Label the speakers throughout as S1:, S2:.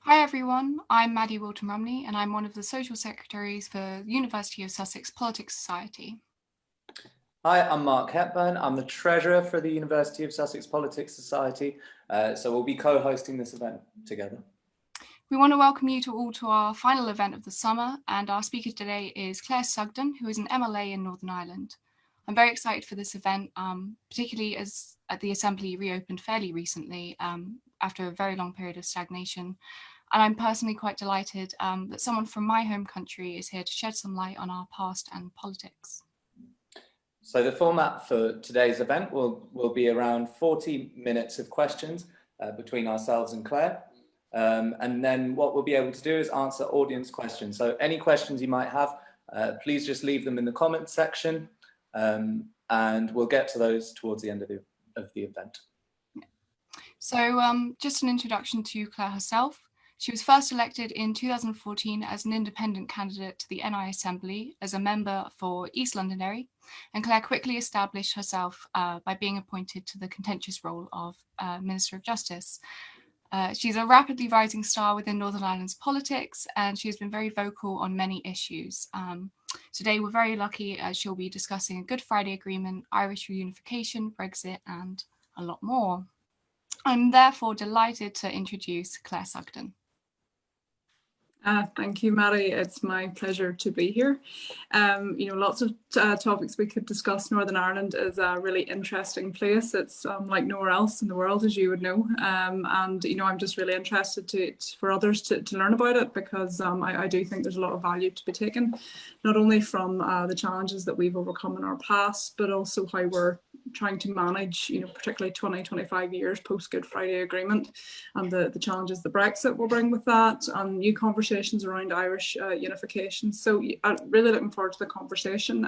S1: Hi everyone, I'm Maddie Wilton-Rumney and I'm one of the Social Secretaries for the University of Sussex Politics Society.
S2: Hi, I'm Mark Hepburn. I'm the Treasurer for the University of Sussex Politics Society, so we'll be co-hosting this event together.
S1: We want to welcome you all to our final event of the summer, and our speaker today is Claire Sugden, who is an MLA in Northern Ireland. I'm very excited for this event, particularly as the Assembly reopened fairly recently after a very long period of stagnation. And I'm personally quite delighted that someone from my home country is here to shed some light on our past and politics.
S2: So the format for today's event will be around 40 minutes of questions between ourselves and Claire. And then what we'll be able to do is answer audience questions. So any questions you might have, please just leave them in the comments section, and we'll get to those towards the end of the event.
S1: So just an introduction to Claire herself. She was first elected in 2014 as an independent candidate to the NI Assembly as a member for East Londonderry, and Claire quickly established herself by being appointed to the contentious role of Minister of Justice. She's a rapidly rising star within Northern Ireland's politics, and she has been very vocal on many issues. Today we're very lucky as she'll be discussing a Good Friday Agreement, Irish reunification, Brexit, and a lot more. I'm therefore delighted to introduce Claire Sugden.
S3: Thank you, Maddie. It's my pleasure to be here. Lots of topics we could discuss. Northern Ireland is a really interesting place. It's like nowhere else in the world, as you would know. I'm just really interested for others to learn about it, because I do think there's a lot of value to be taken, not only from the challenges that we've overcome in our past, but also how we're trying to manage, particularly 20-25 years post Good Friday Agreement, and the challenges that Brexit will bring with that, and new conversations around Irish unification. So I'm really looking forward to the conversation.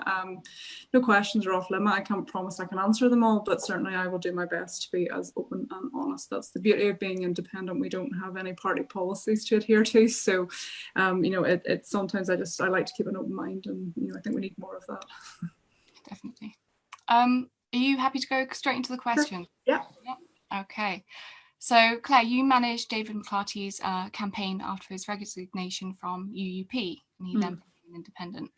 S3: No questions are off limit. I can't promise I can answer them all, but certainly I will do my best to be as open and honest. That's the beauty of being independent. We don't have any party policies to adhere to. So, it's sometimes I like to keep an open mind, and I think we need more of that.
S1: Definitely. Are you happy to go straight into the question?
S3: Sure.
S1: Yeah. Okay. So, Claire, you managed David McClarty's campaign after his resignation from UUP, and he then became independent.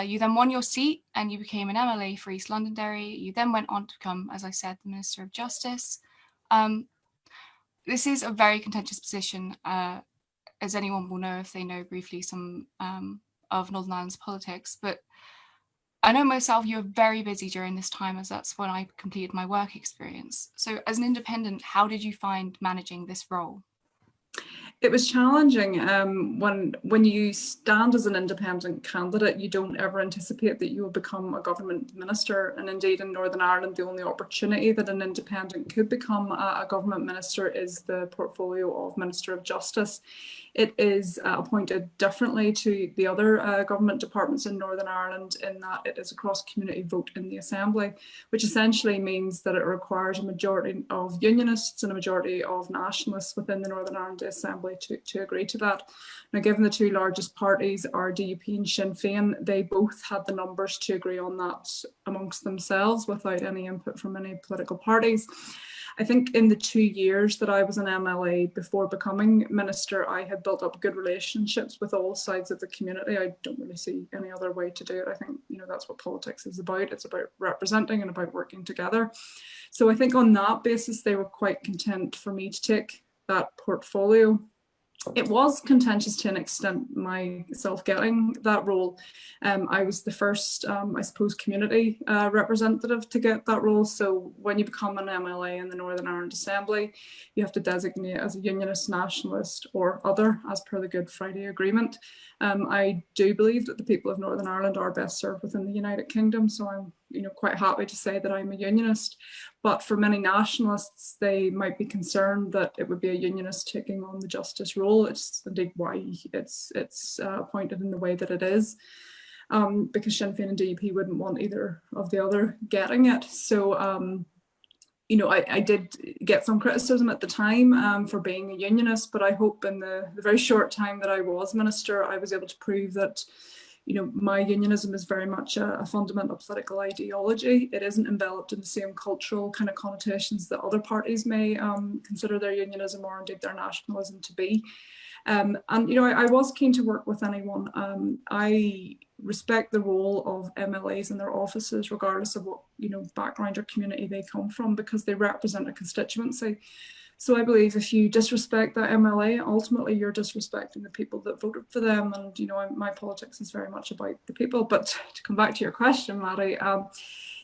S1: You then won your seat and you became an MLA for East Londonderry. You then went on to become, as I said, the Minister of Justice. This is a very contentious position, as anyone will know if they know briefly some of Northern Ireland's politics. But I know myself, you're very busy during this time, as that's when I completed my work experience. So as an independent, how did you find managing this role?
S3: It was challenging. When you stand as an independent candidate, you don't ever anticipate that you will become a government minister. And indeed, in Northern Ireland, the only opportunity that an independent could become a government minister is the portfolio of Minister of Justice. It is appointed differently to the other government departments in Northern Ireland, in that it is a cross-community vote in the Assembly, which essentially means that it requires a majority of unionists and a majority of nationalists within the Northern Ireland Assembly to agree to that. Now, given the two largest parties are DUP and Sinn Féin, they both had the numbers to agree on that amongst themselves without any input from any political parties. I think in the 2 years that I was an MLA before becoming minister, I had built up good relationships with all sides of the community. I don't really see any other way to do it. I think, that's what politics is about. It's about representing and about working together. So I think on that basis, they were quite content for me to take that portfolio. It was contentious to an extent, myself getting that role. I was the first, community representative to get that role. So when you become an MLA in the Northern Ireland Assembly, you have to designate as a unionist, nationalist or other as per the Good Friday Agreement. I do believe that the people of Northern Ireland are best served within the United Kingdom. So I'm quite happy to say that I'm a unionist. But for many nationalists, they might be concerned that it would be a unionist taking on the justice role. It's indeed why it's appointed in the way that it is, because Sinn Féin and DUP wouldn't want either of the other getting it. So, I did get some criticism at the time for being a unionist, but I hope in the very short time that I was minister, I was able to prove that my unionism is very much a fundamental political ideology. It isn't enveloped in the same cultural kind of connotations that other parties may consider their unionism or indeed their nationalism to be. And I was keen to work with anyone. I respect the role of MLAs in their offices, regardless of what background or community they come from, because they represent a constituency. So I believe if you disrespect that MLA, ultimately you're disrespecting the people that voted for them. And my politics is very much about the people. But to come back to your question, Maddie,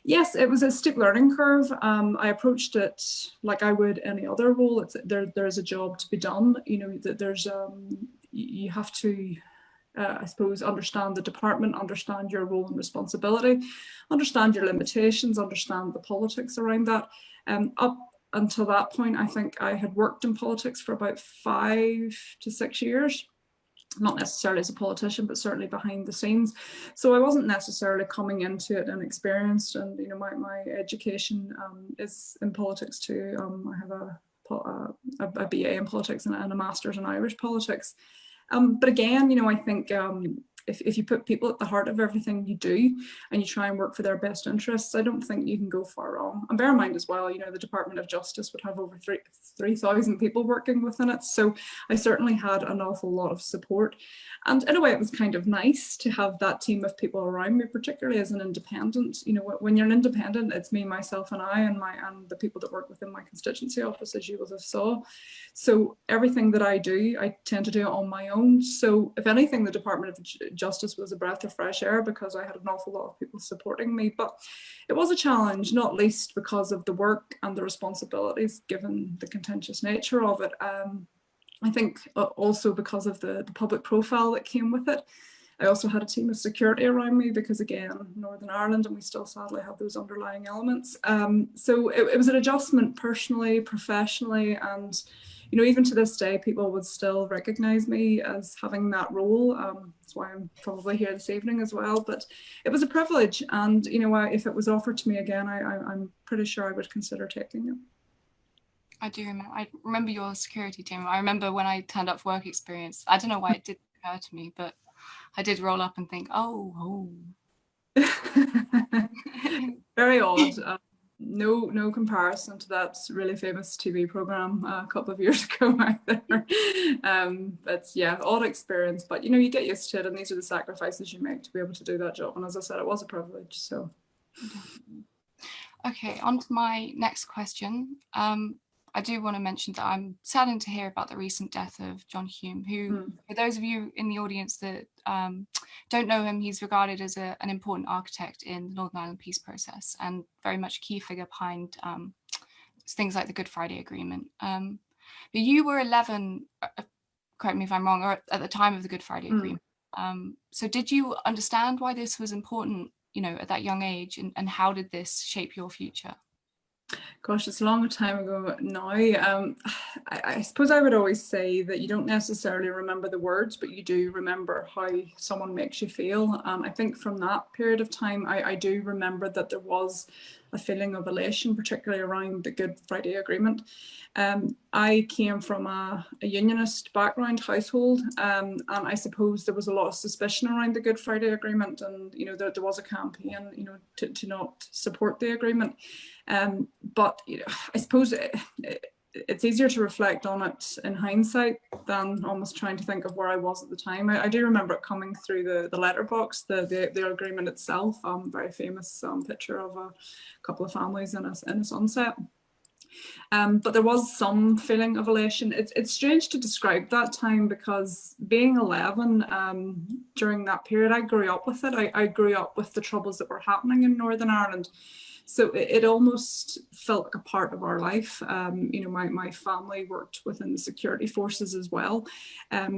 S3: yes, it was a steep learning curve. I approached it like I would any other role. There's a job to be done. You have to, I suppose, understand the department, understand your role and responsibility, understand your limitations, understand the politics around that. Up until that point, I think I had worked in politics for about 5 to 6 years. Not necessarily as a politician, but certainly behind the scenes. So I wasn't necessarily coming into it inexperienced, and my education is in politics too. I have a BA in politics and a master's in Irish politics. But again, I think if you put people at the heart of everything you do and you try and work for their best interests, I don't think you can go far wrong. And bear in mind as well, the Department of Justice would have over 3,000 people working within it. So I certainly had an awful lot of support. And in a way, it was kind of nice to have that team of people around me, particularly as an independent. When you're an independent, it's me, myself, and I, and the people that work within my constituency office, as you will have saw. So everything that I do, I tend to do it on my own. So if anything, the Department of Justice was a breath of fresh air because I had an awful lot of people supporting me. But it was a challenge, not least because of the work and the responsibilities given the contentious nature of it. I think also because of the public profile that came with it. I also had a team of security around me because, again, Northern Ireland, and we still sadly have those underlying elements. So it was an adjustment personally, professionally, and even to this day, people would still recognise me as having that role. That's why I'm probably here this evening as well. But it was a privilege, and if it was offered to me again, I'm pretty sure I would consider taking it.
S1: I remember your security team. I remember when I turned up for work experience. I don't know why it didn't occur to me, but I did roll up and think, oh.
S3: Very odd. No comparison to that really famous TV program a couple of years ago out there. But yeah, odd experience. But you get used to it, and these are the sacrifices you make to be able to do that job. And as I said, it was a privilege. So.
S1: Okay, on to my next question. I do want to mention that I'm saddened to hear about the recent death of John Hume, who, for those of you in the audience that don't know him, he's regarded as an important architect in the Northern Ireland peace process and very much a key figure behind things like the Good Friday Agreement. But you were 11, correct me if I'm wrong, or at the time of the Good Friday Agreement. So did you understand why this was important, at that young age, and how did this shape your future?
S3: Gosh, it's a long time ago now. I suppose I would always say that you don't necessarily remember the words, but you do remember how someone makes you feel. I think from that period of time, I do remember that there was a feeling of elation, particularly around the Good Friday Agreement. I came from a unionist background household, and I suppose there was a lot of suspicion around the Good Friday Agreement, and there was a campaign to not support the agreement. But I suppose it's easier to reflect on it in hindsight than almost trying to think of where I was at the time. I do remember it coming through the letterbox, the agreement itself, very famous picture of a couple of families in a sunset. But there was some feeling of elation. It's strange to describe that time because being 11 during that period, I grew up with it. I grew up with the troubles that were happening in Northern Ireland. So it almost felt like a part of our life. My family worked within the security forces as well.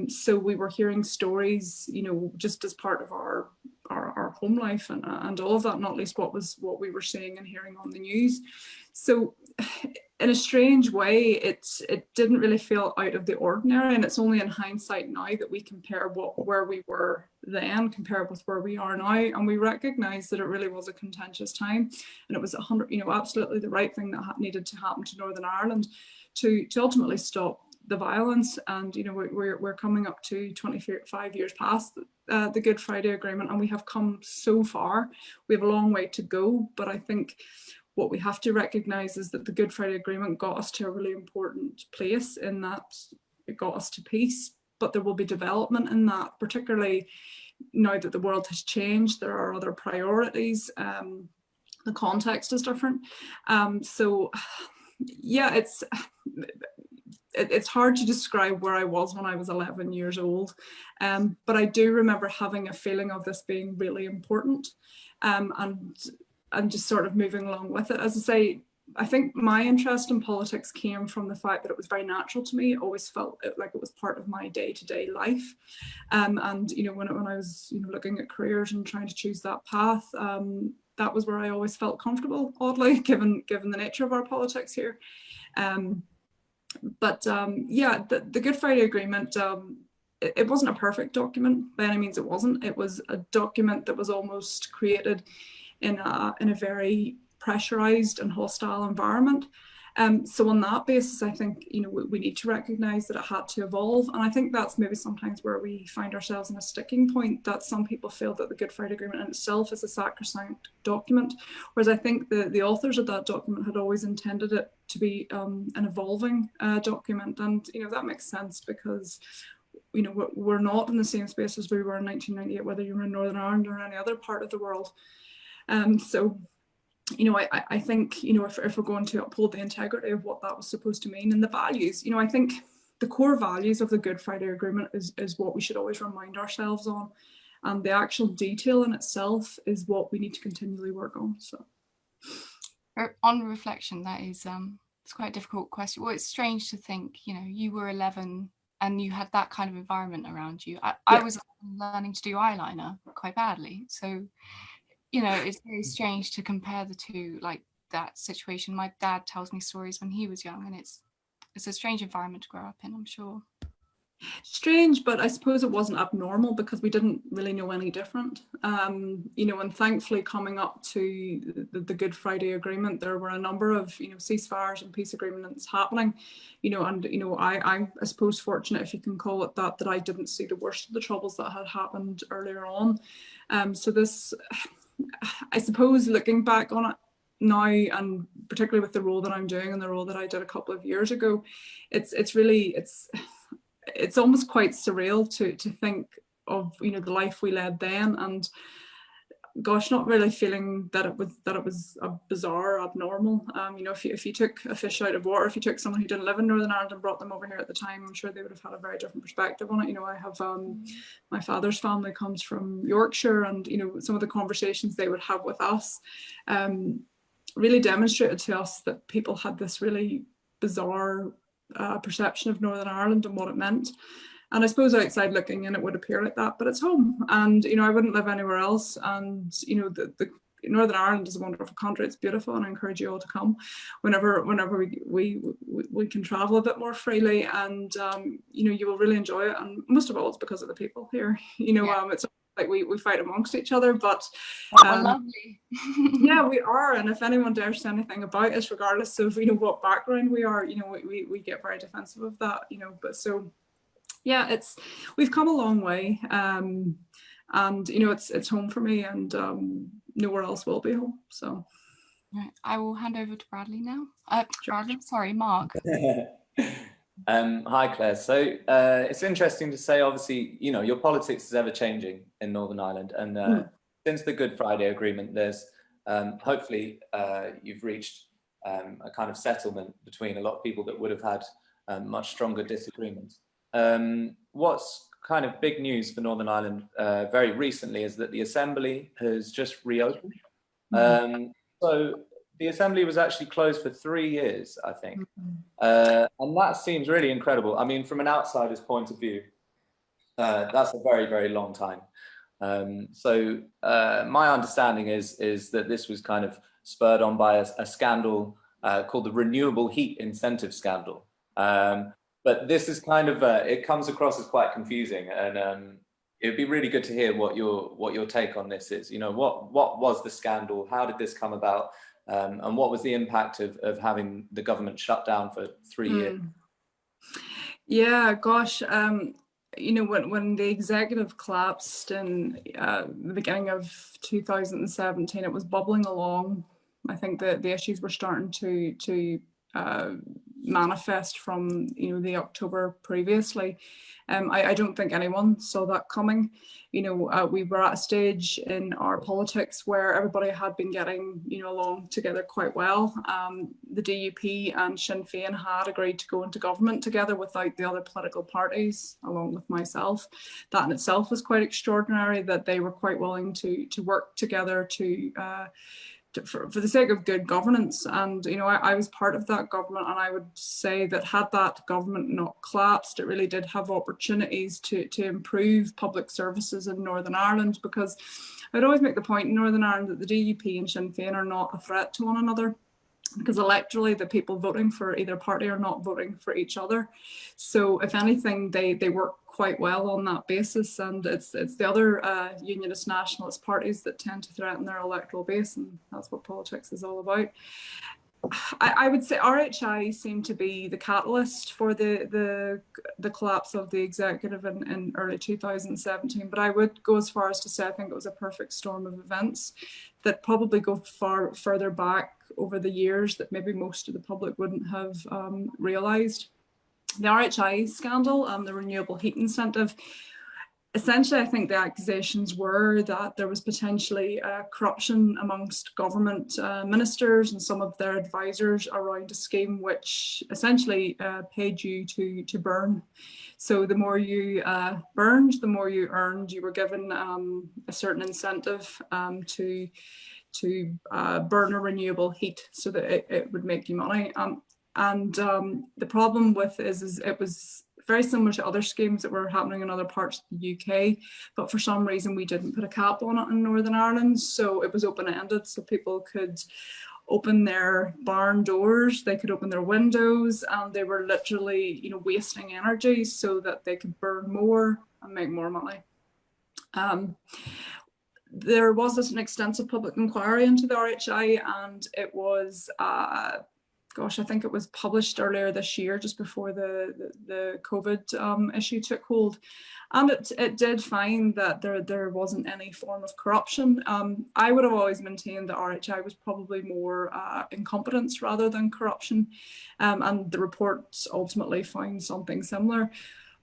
S3: So we were hearing stories, just as part of our home life and all of that, not least what we were seeing and hearing on the news. So in a strange way, it didn't really feel out of the ordinary, and it's only in hindsight now that we compare where we were then compared with where we are now, and we recognise that it really was a contentious time, and it was absolutely the right thing that needed to happen to Northern Ireland to ultimately stop the violence. And we're coming up to 25 years past the Good Friday Agreement, and we have come so far. We have a long way to go, but I think what we have to recognise is that the Good Friday Agreement got us to a really important place, in that it got us to peace, but there will be development in that, particularly now that the world has changed. There are other priorities. The context is different. So yeah, it's hard to describe where I was when I was 11 years old, but I do remember having a feeling of this being really important, and just sort of moving along with it. As I say, I think my interest in politics came from the fact that it was very natural to me. I always felt like it was part of my day-to-day life. And when I was looking at careers and trying to choose that path, that was where I always felt comfortable, oddly, given the nature of our politics here. But the Good Friday Agreement, it wasn't a perfect document by any means. It wasn't. It was a document that was almost created in a very pressurized and hostile environment. So on that basis, I think we need to recognise that it had to evolve, and I think that's maybe sometimes where we find ourselves in a sticking point, that some people feel that the Good Friday Agreement in itself is a sacrosanct document, whereas I think the authors of that document had always intended it to be an evolving document, and that makes sense because we're not in the same space as we were in 1998, whether you were in Northern Ireland or any other part of the world. So I think if we're going to uphold the integrity of what that was supposed to mean, and the values, I think the core values of the Good Friday Agreement is what we should always remind ourselves on, and the actual detail in itself is what we need to continually work on. So
S1: on reflection, that is it's quite a difficult question. Well, it's strange to think you were 11 and you had that kind of environment around you. I was learning to do eyeliner quite badly, so it's very strange to compare the two, like that situation. My dad tells me stories when he was young, and it's a strange environment to grow up in, I'm sure.
S3: Strange, but I suppose it wasn't abnormal because we didn't really know any different. And thankfully, coming up to the Good Friday Agreement, there were a number of ceasefires and peace agreements happening. I suppose fortunate, if you can call it that I didn't see the worst of the troubles that had happened earlier on. So this, I suppose, looking back on it now, and particularly with the role that I'm doing and the role that I did a couple of years ago, it's almost quite surreal to think of the life we led then, and gosh, not really feeling that it was a bizarre, abnormal. If you took a fish out of water, if you took someone who didn't live in Northern Ireland and brought them over here at the time, I'm sure they would have had a very different perspective on it. I have my father's family comes from Yorkshire, and some of the conversations they would have with us really demonstrated to us that people had this really bizarre perception of Northern Ireland and what it meant. And I suppose outside looking in, it would appear like that, but it's home, and I wouldn't live anywhere else. And the Northern Ireland is a wonderful country. It's beautiful, and I encourage you all to come whenever we can travel a bit more freely, and you will really enjoy it. And most of all, it's because of the people here. It's like we fight amongst each other, but
S1: lovely.
S3: Yeah, we are. And if anyone dares say anything about us, regardless of what background we are, we get very defensive of that. But so yeah, we've come a long way, and it's home for me, and nowhere else will be home. So
S1: right, I will hand over to Bradley now. Bradley, sorry, Mark.
S2: Hi, Claire. So it's interesting to say, obviously, your politics is ever changing in Northern Ireland, and since the Good Friday Agreement, there's hopefully you've reached a kind of settlement between a lot of people that would have had much stronger disagreements. What's kind of big news for Northern Ireland very recently is that the Assembly has just reopened. So the Assembly was actually closed for 3 years, I think. And that seems really incredible. I mean, from an outsider's point of view, that's a very, very long time. So my understanding is that this was kind of spurred on by a scandal called the Renewable Heat Incentive Scandal. But this is kind of, it comes across as quite confusing, and it'd be really good to hear what your take on this is. What was the scandal? How did this come about? And what was the impact of having the government shut down for 3 years?
S3: Yeah, gosh, you know, when the executive collapsed in the beginning of 2017, it was bubbling along. I think that the issues were starting to manifest from, you know, the October previously. I don't think anyone saw that coming. You know, we were at a stage in our politics where everybody had been getting, you know, along together quite well. The DUP and Sinn Féin had agreed to go into government together without the other political parties, along with myself. That in itself was quite extraordinary, that they were quite willing to work together for the sake of good governance. And, you know, I was part of that government, and I would say that had that government not collapsed, it really did have opportunities to improve public services in Northern Ireland, because I'd always make the point in Northern Ireland that the DUP and Sinn Féin are not a threat to one another, because electorally the people voting for either party are not voting for each other. So if anything, they work quite well on that basis, and it's the other unionist nationalist parties that tend to threaten their electoral base, and that's what politics is all about. I would say RHI seemed to be the catalyst for the collapse of the executive in early 2017, but I would go as far as to say I think it was a perfect storm of events that probably go far further back over the years that maybe most of the public wouldn't have realised. The RHI scandal, the renewable heat incentive, essentially, I think the accusations were that there was potentially corruption amongst government ministers and some of their advisors around a scheme which essentially paid you to burn. So the more you burned, the more you earned. You were given a certain incentive to burn a renewable heat so that it would make you money. The problem with is it was very similar to other schemes that were happening in other parts of the UK, but for some reason we didn't put a cap on it in Northern Ireland, so it was open-ended, so people could open their barn doors, they could open their windows, and they were literally, you know, wasting energy so that they could burn more and make more money. There was an extensive public inquiry into the RHI, and it was gosh, I think it was published earlier this year, just before the COVID issue took hold. And it did find that there wasn't any form of corruption. I would have always maintained that RHI was probably more incompetence rather than corruption. And the reports ultimately found something similar.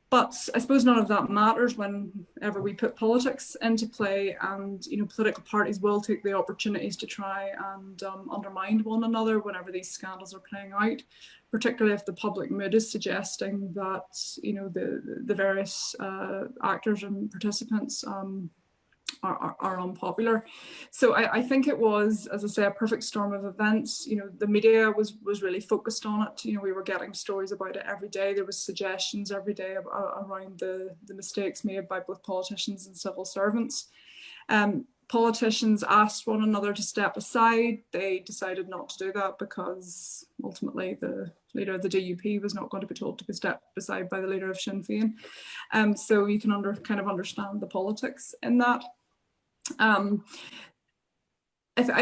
S3: But I suppose none of that matters whenever we put politics into play, and, you know, political parties will take the opportunities to try and undermine one another whenever these scandals are playing out, particularly if the public mood is suggesting that, you know, the various actors and participants are unpopular. So I think it was, as I say, a perfect storm of events. You know, the media was really focused on it. You know, we were getting stories about it every day. There was suggestions every day around the mistakes made by both politicians and civil servants. Politicians asked one another to step aside. They decided not to do that because ultimately the leader of the DUP was not going to be told to be stepped aside by the leader of Sinn Féin. So you can kind of understand the politics in that. I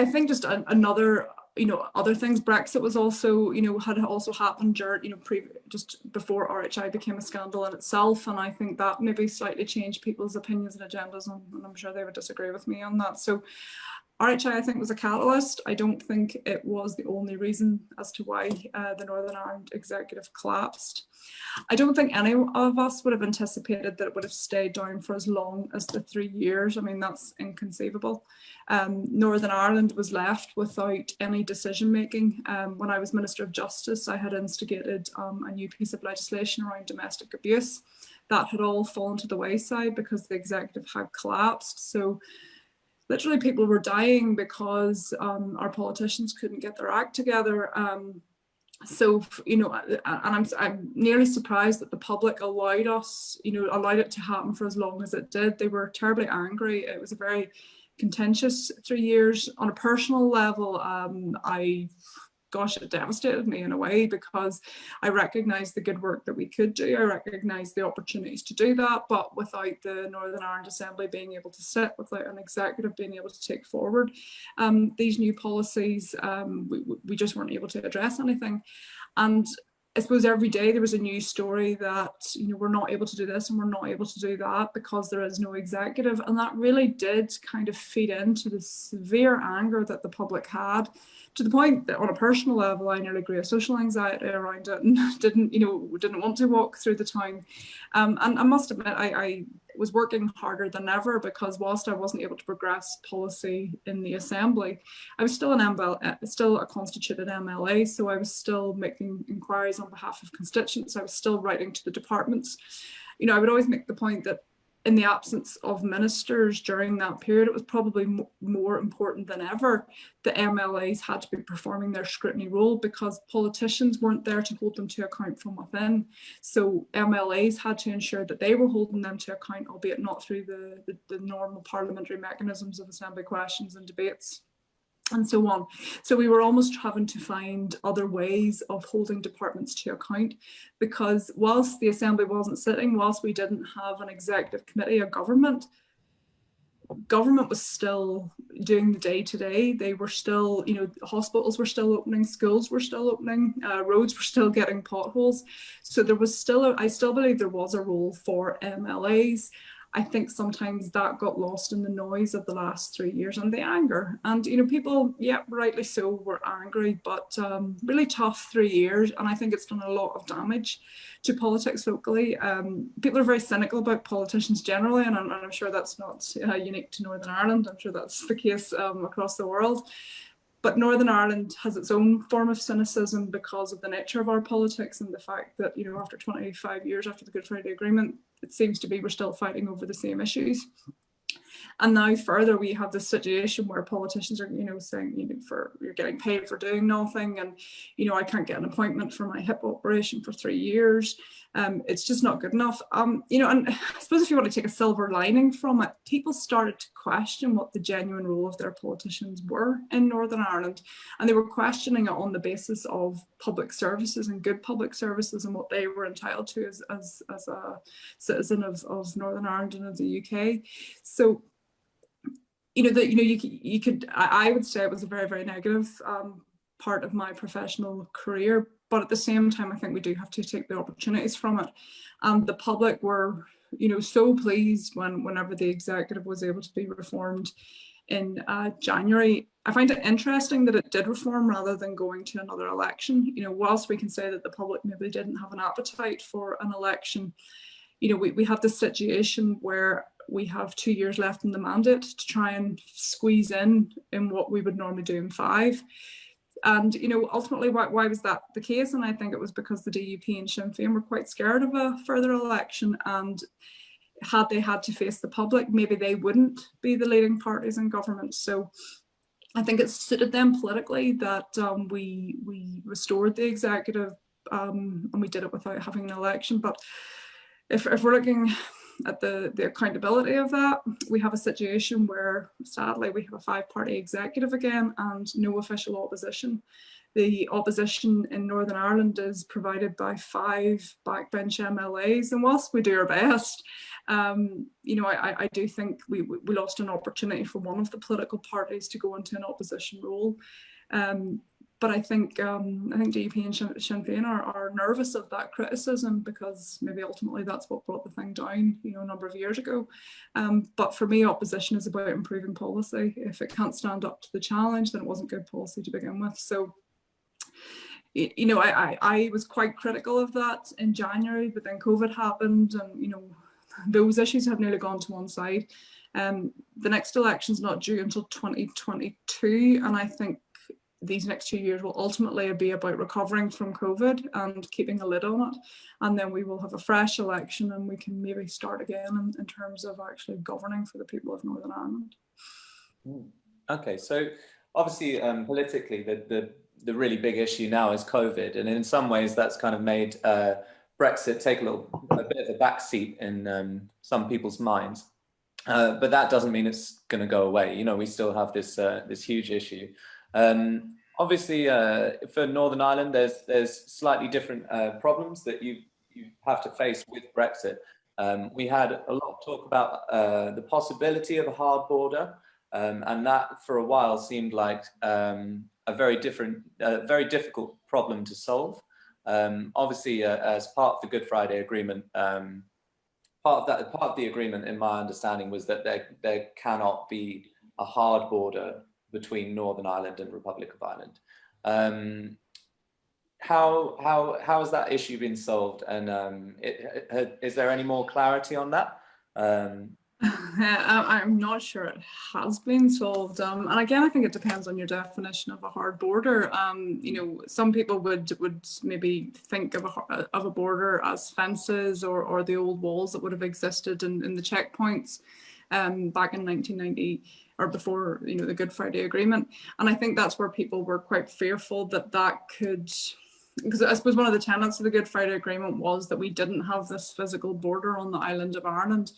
S3: think just another, you know, other things. Brexit was also, you know, had also happened during, you know, just before RHI became a scandal in itself, and I think that maybe slightly changed people's opinions and agendas, and I'm sure they would disagree with me on that. So RHI, I think, was a catalyst. I don't think it was the only reason as to why the Northern Ireland executive collapsed. I don't think any of us would have anticipated that it would have stayed down for as long as the 3 years. I mean, that's inconceivable. Northern Ireland was left without any decision making. When I was Minister of Justice, I had instigated a new piece of legislation around domestic abuse. That had all fallen to the wayside because the executive had collapsed. So literally people were dying because our politicians couldn't get their act together. So, you know, and I'm nearly surprised that the public allowed it to happen for as long as it did. They were terribly angry. It was a very contentious 3 years. On a personal level, it devastated me in a way, because I recognised the good work that we could do. I recognised the opportunities to do that, but without the Northern Ireland Assembly being able to sit, without an executive being able to take forward these new policies, we just weren't able to address anything. And I suppose every day there was a new story that, you know, we're not able to do this and we're not able to do that because there is no executive. And that really did kind of feed into the severe anger that the public had, to the point that on a personal level, I nearly grew a social anxiety around it and didn't want to walk through the town. And I must admit, I was working harder than ever, because whilst I wasn't able to progress policy in the Assembly, I was still still a constituted MLA, so I was still making inquiries on behalf of constituents. I was still writing to the departments. You know, I would always make the point that in the absence of ministers during that period, it was probably more important than ever that MLAs had to be performing their scrutiny role, because politicians weren't there to hold them to account from within. So MLAs had to ensure that they were holding them to account, albeit not through the normal parliamentary mechanisms of Assembly questions and debates, and so on. So we were almost having to find other ways of holding departments to account, because whilst the Assembly wasn't sitting, whilst we didn't have an executive committee, a government was still doing the day-to-day. They were still, you know, hospitals were still opening, schools were still opening, roads were still getting potholes. So there was still, I still believe there was a role for MLAs. I think sometimes that got lost in the noise of the last 3 years and the anger. And, you know, people, yeah, rightly so, were angry, but really tough 3 years. And I think it's done a lot of damage to politics locally. People are very cynical about politicians generally, and I'm sure that's not unique to Northern Ireland. I'm sure that's the case across the world. But Northern Ireland has its own form of cynicism because of the nature of our politics and the fact that, you know, after 25 years after the Good Friday Agreement, it seems to be we're still fighting over the same issues. And now further, we have this situation where politicians are, you know, saying, you know, you're getting paid for doing nothing, and, you know, I can't get an appointment for my hip operation for 3 years. It's just not good enough. You know, and I suppose if you want to take a silver lining from it, people started to question what the genuine role of their politicians were in Northern Ireland, and they were questioning it on the basis of public services and good public services and what they were entitled to as a citizen of Northern Ireland and of the UK. So, you know, I would say it was a very, very negative part of my professional career, but at the same time, I think we do have to take the opportunities from it. The public were, you know, so pleased whenever the executive was able to be reformed in January. I find it interesting that it did reform rather than going to another election. You know, whilst we can say that the public maybe didn't have an appetite for an election, you know, we have this situation where we have 2 years left in the mandate to try and squeeze in what we would normally do in 5. And, you know, ultimately, why was that the case? And I think it was because the DUP and Sinn Féin were quite scared of a further election, and had they had to face the public, maybe they wouldn't be the leading parties in government. So I think it suited them politically that we restored the executive, and we did it without having an election. But if we're looking at the accountability of that, we have a situation where, sadly, we have a 5-party executive again and no official opposition. The opposition in Northern Ireland is provided by 5 backbench MLAs, and whilst we do our best, you know, I do think we lost an opportunity for one of the political parties to go into an opposition role. But I think DUP and Sinn Féin are nervous of that criticism, because maybe ultimately that's what brought the thing down, you know, a number of years ago. But for me, opposition is about improving policy. If it can't stand up to the challenge, then it wasn't good policy to begin with. So, you know, I was quite critical of that in January, but then COVID happened, and, you know, those issues have nearly gone to one side. The next election's not due until 2022, and I think these next 2 years will ultimately be about recovering from COVID and keeping a lid on it. And then we will have a fresh election, and we can maybe start again in terms of actually governing for the people of Northern Ireland.
S2: Okay, so obviously politically, the really big issue now is COVID, and in some ways that's kind of made Brexit take a bit of a backseat in some people's minds. But that doesn't mean it's going to go away. You know, we still have this huge issue. Obviously, for Northern Ireland, there's slightly different problems that you have to face with Brexit. We had a lot of talk about the possibility of a hard border, and that for a while seemed like a very difficult problem to solve. Obviously, as part of the Good Friday Agreement, part of the agreement, in my understanding, was that there cannot be a hard border between Northern Ireland and Republic of Ireland. How has that issue been solved, and is there any more clarity on that?
S3: I'm not sure it has been solved, and again, I think it depends on your definition of a hard border. You know, some people would maybe think of a border as fences or the old walls that would have existed in the checkpoints back in 1990 or before, you know, the Good Friday Agreement. And I think that's where people were quite fearful that could. Because I suppose one of the tenets of the Good Friday Agreement was that we didn't have this physical border on the island of Ireland,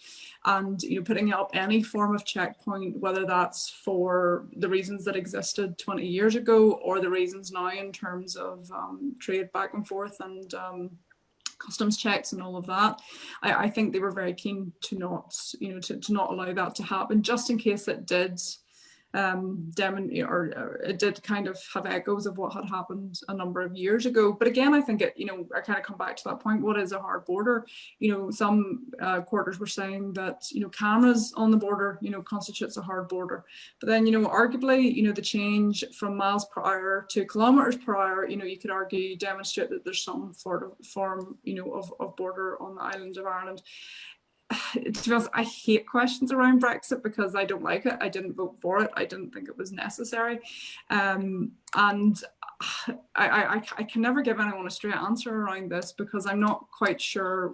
S3: and you know, putting up any form of checkpoint, whether that's for the reasons that existed 20 years ago or the reasons now in terms of trade back and forth and customs checks and all of that, I think they were very keen to not, you know, to not allow that to happen, just in case it did. It did kind of have echoes of what had happened a number of years ago. But again, I think it, you know, I kind of come back to that point. What is a hard border? You know, some quarters were saying that, you know, cameras on the border, you know, constitutes a hard border. But then, you know, arguably, you know, the change from miles per hour to kilometers per hour, you know, you could argue demonstrate that there's some sort of form, you know, of border on the island of Ireland. To be honest, I hate questions around Brexit because I don't like it. I didn't vote for it. I didn't think it was necessary. And I can never give anyone a straight answer around this because I'm not quite sure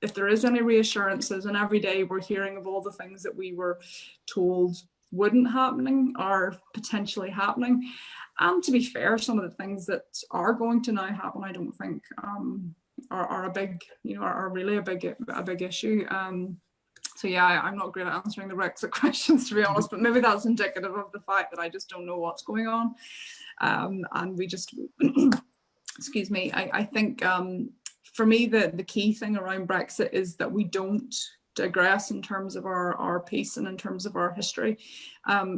S3: if there is any reassurances. And every day we're hearing of all the things that we were told wouldn't happening or potentially happening. And to be fair, some of the things that are going to now happen, I don't think are a big, you know, are really a big issue. So yeah, I'm not great at answering the Brexit questions, to be honest, but maybe that's indicative of the fact that I just don't know what's going on. And we just, excuse me, I think for me, the key thing around Brexit is that we don't digress in terms of our peace and in terms of our history.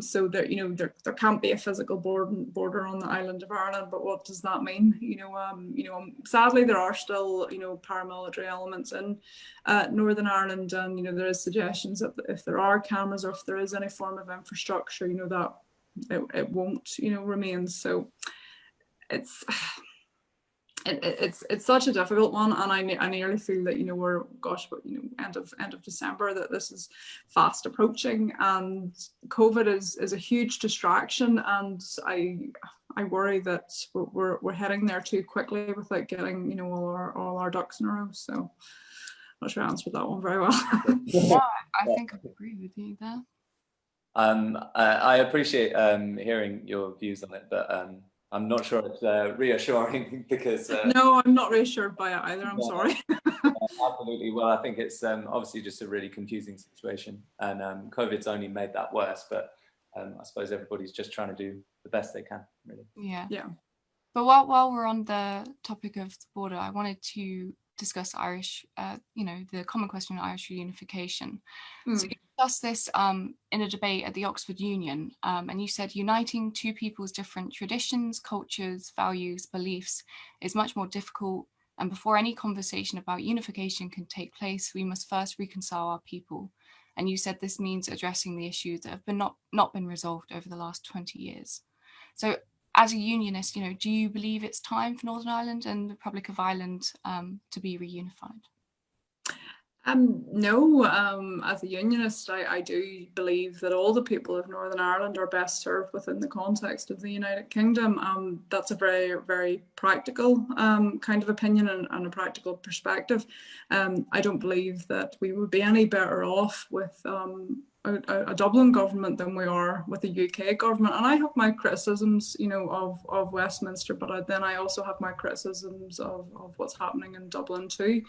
S3: So that, you know, there can't be a physical border on the island of Ireland, but what does that mean? You know, sadly there are still, you know, paramilitary elements in Northern Ireland, and you know, there is suggestions that if there are cameras or if there is any form of infrastructure, you know, that it won't, you know, remain. So it's such a difficult one, and I nearly feel that, you know, we're, gosh, but you know, end of December, that this is fast approaching, and COVID is a huge distraction, and I worry that we're heading there too quickly without getting, you know, all our ducks in a row. So I'm not sure I answered that one very well.
S1: Yeah, I think I agree with you there.
S2: I appreciate hearing your views on it, but I'm not sure it's reassuring because...
S3: No, I'm not reassured by it either, I'm sorry.
S2: Absolutely. Well, I think it's obviously just a really confusing situation, and COVID's only made that worse, but I suppose everybody's just trying to do the best they can, really.
S1: Yeah.
S3: Yeah.
S1: But while we're on the topic of the border, I wanted to discuss Irish, you know, the common question of Irish reunification. So you discussed this in a debate at the Oxford Union, and you said uniting two people's different traditions, cultures, values, beliefs is much more difficult, and before any conversation about unification can take place, we must first reconcile our people. And you said this means addressing the issues that have not been resolved over the last 20 years. So as a unionist, you know, do you believe it's time for Northern Ireland and the Republic of Ireland to be reunified?
S3: No, as a unionist, I do believe that all the people of Northern Ireland are best served within the context of the United Kingdom. That's a very, very practical kind of opinion and a practical perspective. I don't believe that we would be any better off with a Dublin government than we are with the UK government. And I have my criticisms, you know, of Westminster, but then I also have my criticisms of what's happening in Dublin too.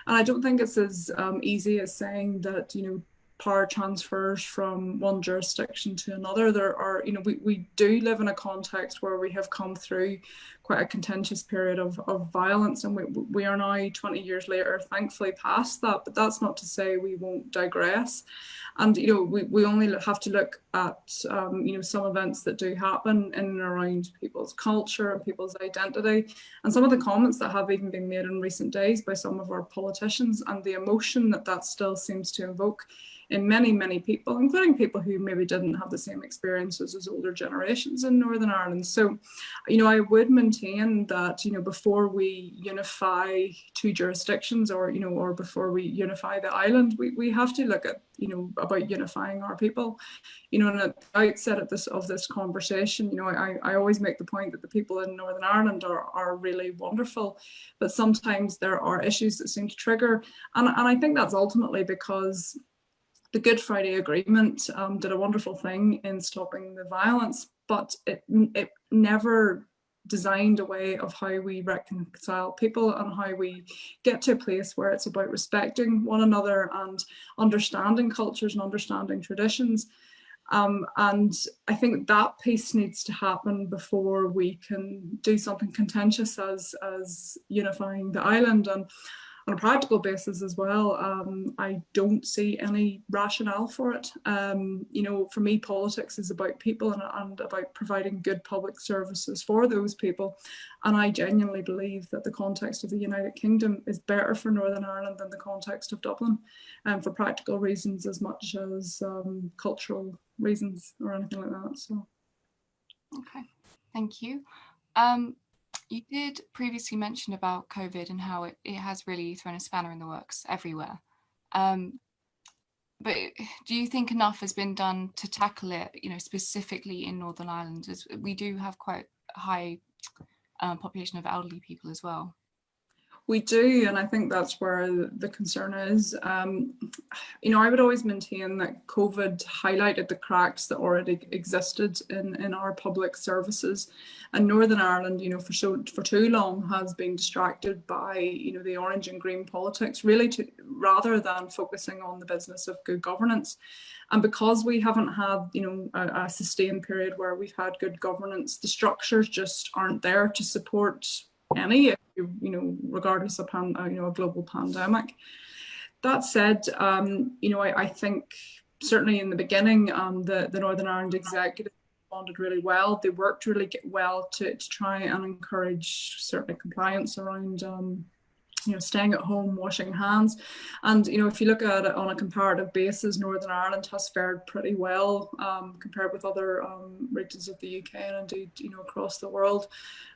S3: And I don't think it's as easy as saying that, you know, power transfers from one jurisdiction to another. There are, you know, we do live in a context where we have come through quite quite a contentious period of violence, and we are now 20 years later, thankfully, past that. But that's not to say we won't digress. And we only have to look at some events that do happen in and around people's culture and people's identity, and some of the comments that have even been made in recent days by some of our politicians, and the emotion that still seems to invoke in many people, including people who maybe didn't have the same experiences as older generations in Northern Ireland. So, I would maintain that, before we unify two jurisdictions, or before we unify the island, we have to look at, about unifying our people. And at the outset of this conversation, I always make the point that the people in Northern Ireland are really wonderful, but sometimes there are issues that seem to trigger. And I think that's ultimately because the Good Friday Agreement did a wonderful thing in stopping the violence, but it never designed a way of how we reconcile people and how we get to a place where it's about respecting one another and understanding cultures and understanding traditions. And I think that piece needs to happen before we can do something contentious as unifying the island. And on a practical basis as well, I don't see any rationale for it. For me, politics is about people and about providing good public services for those people. And I genuinely believe that the context of the United Kingdom is better for Northern Ireland than the context of Dublin, for practical reasons as much as cultural reasons or anything like that. So,
S1: okay, thank you. You did previously mention about COVID and how it has really thrown a spanner in the works everywhere. But do you think enough has been done to tackle it, specifically in Northern Ireland, as we do have quite a high population of elderly people as well?
S3: We do, and I think that's where the concern is. I would always maintain that COVID highlighted the cracks that already existed in our public services, and Northern Ireland, for too long has been distracted by the orange and green politics, really, rather than focusing on the business of good governance. And because we haven't had a sustained period where we've had good governance, the structures just aren't there to support any, regardless of a global pandemic. That said, I think certainly in the beginning, the Northern Ireland executive responded really well. They worked really well to try and encourage certainly compliance around staying at home, washing hands. And if you look at it on a comparative basis, Northern Ireland has fared pretty well compared with other regions of the UK and indeed across the world,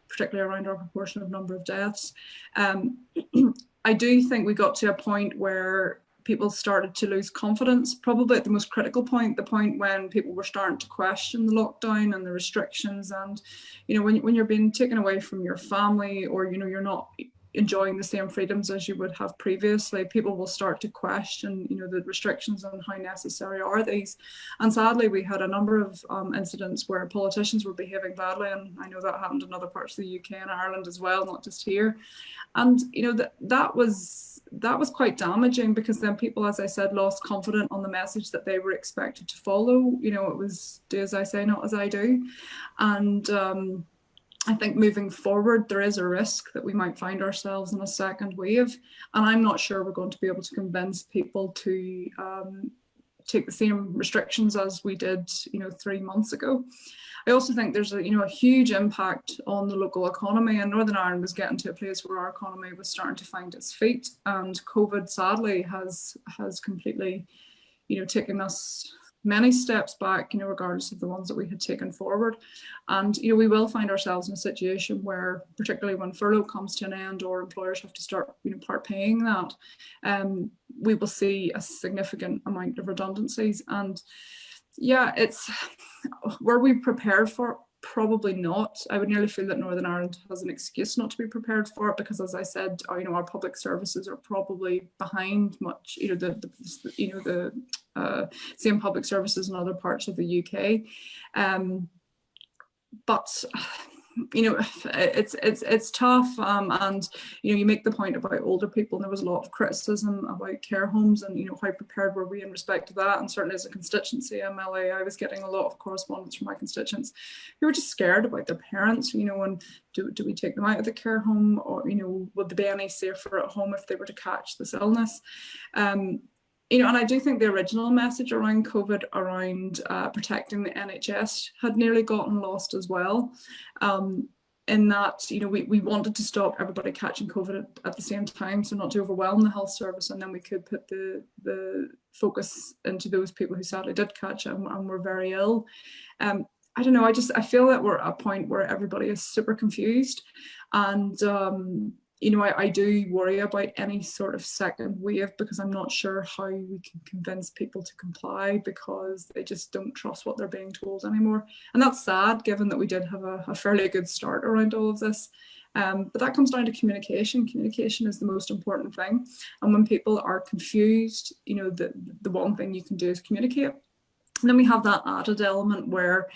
S3: particularly around our proportionate number of deaths. I do think we got to a point where people started to lose confidence, probably at the most critical point, the point when people were starting to question the lockdown and the restrictions. And when you're being taken away from your family, or you're not enjoying the same freedoms as you would have previously, people will start to question the restrictions and how necessary are these. And sadly, we had a number of incidents where politicians were behaving badly, and I know that happened in other parts of the UK and Ireland as well, not just here. And that was quite damaging, because then people, as I said, lost confidence on the message that they were expected to follow. It was do as I say, not as I do. And I think moving forward, there is a risk that we might find ourselves in a second wave. And I'm not sure we're going to be able to convince people to take the same restrictions as we did, 3 months ago. I also think there's a huge impact on the local economy, and Northern Ireland was getting to a place where our economy was starting to find its feet. And COVID, sadly, has completely, taken us many steps back, regardless of the ones that we had taken forward. And, we will find ourselves in a situation where, particularly when furlough comes to an end or employers have to start, part paying that, we will see a significant amount of redundancies. And yeah, were we prepared for it? Probably not. I would nearly feel that Northern Ireland has an excuse not to be prepared for it, because, as I said, our public services are probably behind much, the same public services in other parts of the UK. But you know, it's tough, and you know, you make the point about older people, and there was a lot of criticism about care homes, and you know, how prepared were we in respect to that. And certainly as a constituency MLA, I was getting a lot of correspondence from my constituents who were just scared about their parents, you know, and do we take them out of the care home, or you know, would they be any safer at home if they were to catch this illness? You know, and I do think the original message around COVID, around protecting the NHS, had nearly gotten lost as well. In that, you know, we wanted to stop everybody catching COVID at the same time, so not to overwhelm the health service, and then we could put the focus into those people who sadly did catch it and were very ill. I don't know, I feel that we're at a point where everybody is super confused, and you know, I do worry about any sort of second wave, because I'm not sure how we can convince people to comply, because they just don't trust what they're being told anymore. And that's sad, given that we did have a fairly good start around all of this. But that comes down to communication. Communication is the most important thing. And when people are confused, you know, the one thing you can do is communicate. And then we have that added element where,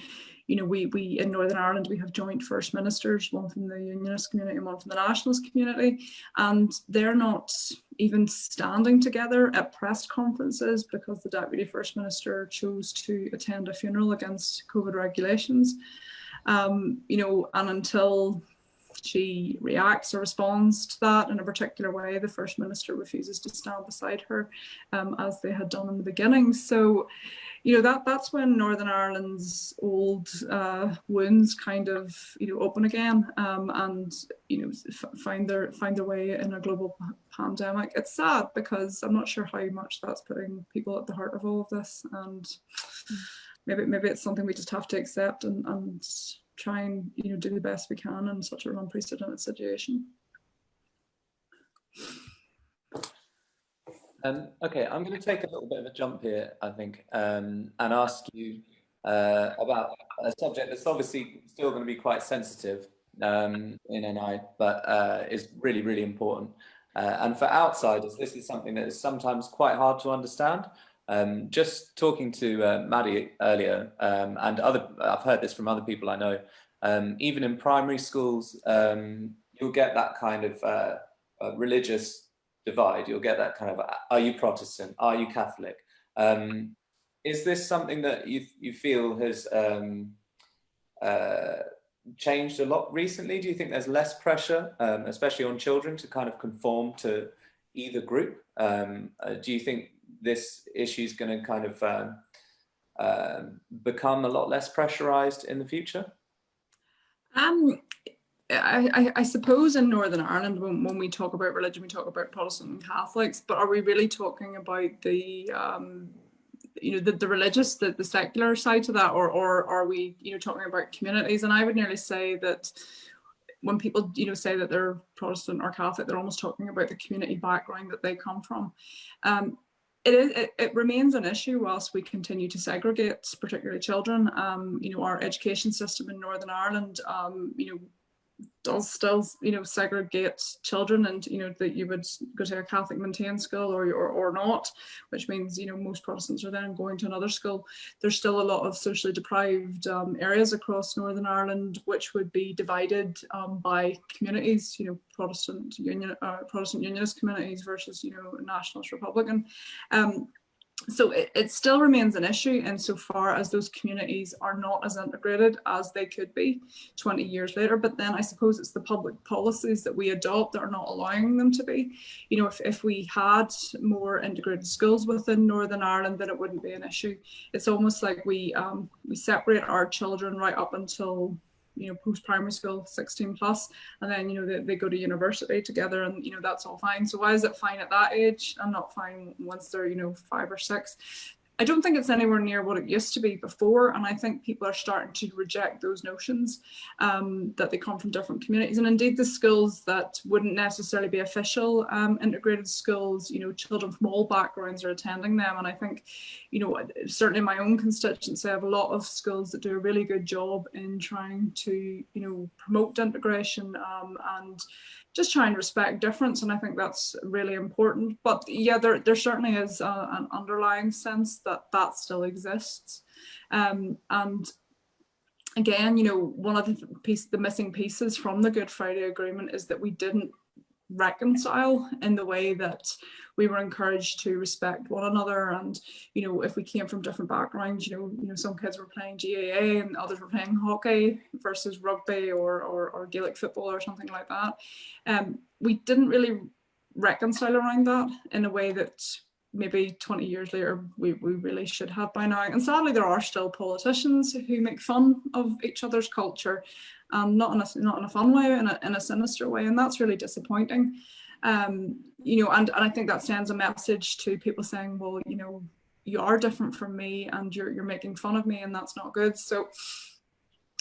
S3: you know, we in Northern Ireland, we have joint First Ministers, one from the Unionist community and one from the Nationalist community, and they're not even standing together at press conferences because the Deputy First Minister chose to attend a funeral against COVID regulations. You know, and until she reacts or responds to that in a particular way, the First Minister refuses to stand beside her, as they had done in the beginning. So, you know, that's when Northern Ireland's old wounds kind of, you know, open again, and you know, find their way in a global pandemic. It's sad, because I'm not sure how much that's putting people at the heart of all of this, and maybe it's something we just have to accept and try and, you know, do the best we can in such an unprecedented situation.
S2: Okay, I'm going to take a little bit of a jump here, I think, and ask you about a subject that's obviously still going to be quite sensitive in NI, but is really, really important. And for outsiders, this is something that is sometimes quite hard to understand. Just talking to Maddie earlier, and I've heard this from other people I know, even in primary schools, you'll get that kind of religious divide. You'll get that kind of, are you Protestant? Are you Catholic? Is this something that you feel has changed a lot recently? Do you think there's less pressure, especially on children, to kind of conform to either group? Do you think this issue is going to kind of become a lot less pressurized in the future?
S3: I suppose in Northern Ireland, when we talk about religion, we talk about Protestant and Catholics, but are we really talking about the you know, the religious, the secular side to that, or are we, you know, talking about communities? And I would nearly say that when people, you know, say that they're Protestant or Catholic, they're almost talking about the community background that they come from. It remains an issue whilst we continue to segregate, particularly children. You know, our education system in Northern Ireland, you know, does still, you know, segregate children, and you know, that you would go to a Catholic maintained school or not, which means, you know, most Protestants are then going to another school. There's still a lot of socially deprived areas across Northern Ireland which would be divided by communities, you know, Protestant Unionist communities versus, you know, Nationalist Republican. So it still remains an issue insofar as those communities are not as integrated as they could be 20 years later. But then I suppose it's the public policies that we adopt that are not allowing them to be. You know, if we had more integrated schools within Northern Ireland, then it wouldn't be an issue. It's almost like we separate our children right up until, you know, post-primary school, 16 plus, and then, you know, they go to university together, and, you know, that's all fine. So why is it fine at that age and not fine once they're, you know, 5 or 6? I don't think it's anywhere near what it used to be before, and I think people are starting to reject those notions that they come from different communities. And indeed, the schools that wouldn't necessarily be official integrated schools, you know, children from all backgrounds are attending them. And I think, you know, certainly in my own constituency, I have a lot of schools that do a really good job in trying to, you know, promote integration and just try and respect difference, and I think that's really important. But yeah, there certainly is an underlying sense that still exists, and again, you know, one of the missing pieces from the Good Friday Agreement is that we didn't reconcile in the way that we were encouraged to respect one another. And you know, if we came from different backgrounds, you know, some kids were playing GAA and others were playing hockey versus rugby or Gaelic football or something like that. We didn't really reconcile around that in a way that maybe 20 years later we really should have by now. And sadly, there are still politicians who make fun of each other's culture, not in a fun way, in a sinister way, and that's really disappointing. You know, and I think that sends a message to people saying, well, you know, you are different from me and you're making fun of me, and that's not good. So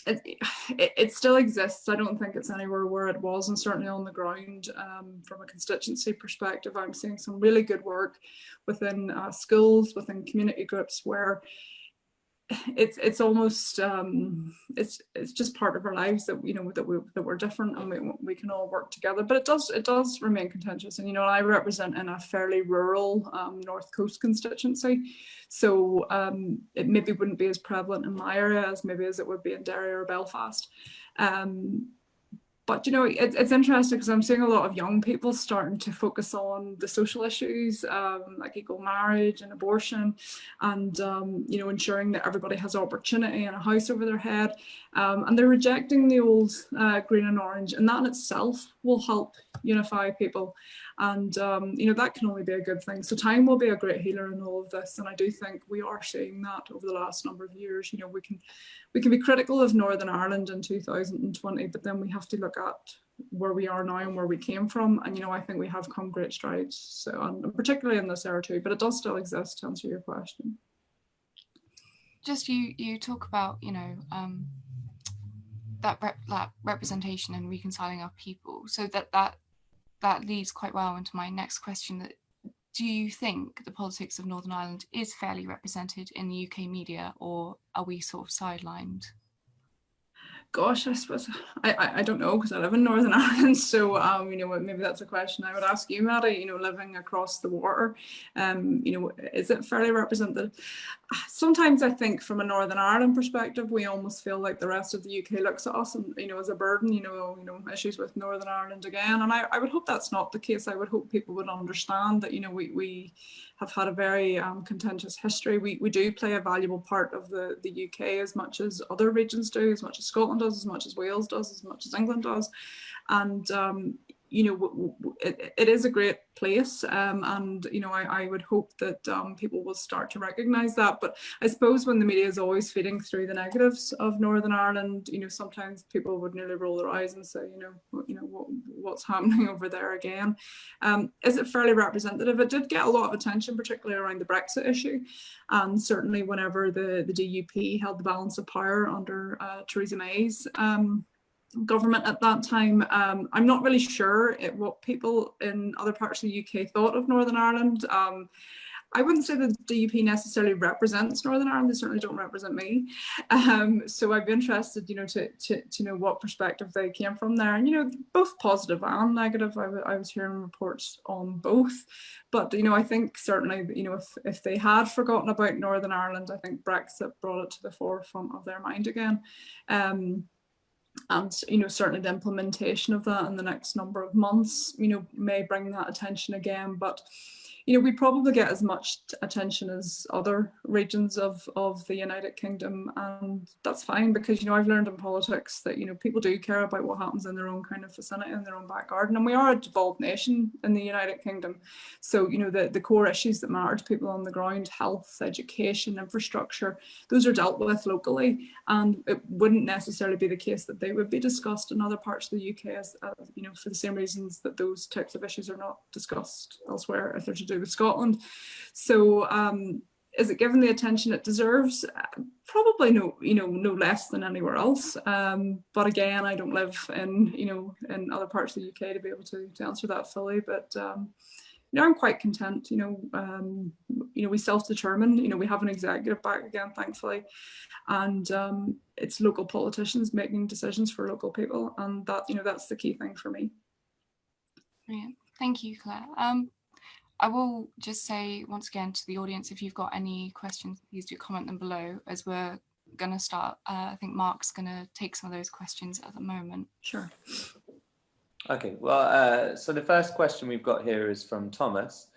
S3: it still exists. I don't think it's anywhere where it was, and certainly on the ground, from a constituency perspective, I'm seeing some really good work within schools, within community groups, where it's almost it's just part of our lives that, you know, that we're different and we can all work together. But it does remain contentious. And you know, I represent in a fairly rural North Coast constituency, so it maybe wouldn't be as prevalent in my area as it would be in Derry or Belfast. But you know, it's interesting because I'm seeing a lot of young people starting to focus on the social issues, like equal marriage and abortion, and you know, ensuring that everybody has opportunity and a house over their head. And they're rejecting the old green and orange, and that in itself will help unify people. And you know, that can only be a good thing. So time will be a great healer in all of this, and I do think we are seeing that over the last number of years. You know, we can be critical of Northern Ireland in 2020, but then we have to look at where we are now and where we came from. And you know, I think we have come great strides. So, and particularly in this era too, but it does still exist, to answer your question.
S1: Just you talk about, you know, that representation and reconciling our people. So that leads quite well into my next question. That do you think the politics of Northern Ireland is fairly represented in the UK media, or are we sort of sidelined?
S3: Gosh, I suppose I don't know, because I live in Northern Ireland. So you know, maybe that's a question I would ask you, Maddie. You know, living across the water, you know, is it fairly represented? Sometimes I think from a Northern Ireland perspective, we almost feel like the rest of the UK looks at us and, you know, as a burden. You know, issues with Northern Ireland again. And I would hope that's not the case. I would hope people would understand that, you know, we have had a very contentious history. We do play a valuable part of the UK, as much as other regions do, as much as Scotland does, as much as Wales does, as much as England does. And you know, it is a great place, and you know, I would hope that people will start to recognise that. But I suppose when the media is always feeding through the negatives of Northern Ireland, you know, sometimes people would nearly roll their eyes and say, what's happening over there again? Is it fairly representative? It did get a lot of attention, particularly around the Brexit issue, and certainly whenever the DUP held the balance of power under Theresa May's government at that time. I'm not really sure what people in other parts of the UK thought of Northern Ireland. I wouldn't say the DUP necessarily represents Northern Ireland. They certainly don't represent me. So I'd be interested, you know, to know what perspective they came from there. And, you know, both positive and negative. I was hearing reports on both. But, you know, I think certainly, you know, if they had forgotten about Northern Ireland, I think Brexit brought it to the forefront of their mind again. And, you know, certainly the implementation of that in the next number of months, you know, may bring that attention again. But, you know, we probably get as much attention as other regions of the United Kingdom, and that's fine, because, you know, I've learned in politics that, you know, people do care about what happens in their own kind of vicinity, in their own back garden, and we are a devolved nation in the United Kingdom. So, you know, the core issues that matter to people on the ground, health, education, infrastructure, those are dealt with locally, and it wouldn't necessarily be the case that they would be discussed in other parts of the UK, as you know, for the same reasons that those types of issues are not discussed elsewhere if they're to do with Scotland. So is it given the attention it deserves? Probably no, you know, no less than anywhere else. But again, I don't live in, you know, in other parts of the UK to be able to answer that fully. But you know, I'm quite content. You know, we self-determine. You know, we have an executive back again, thankfully, and it's local politicians making decisions for local people, and that, you know, that's the key thing for me.
S1: Brilliant. Thank you, Claire. I will just say once again to the audience, if you've got any questions, please do comment them below, as we're going to start. I think Mark's going to take some of those questions at the moment.
S3: Sure.
S2: Okay, well, so the first question we've got here is from Thomas.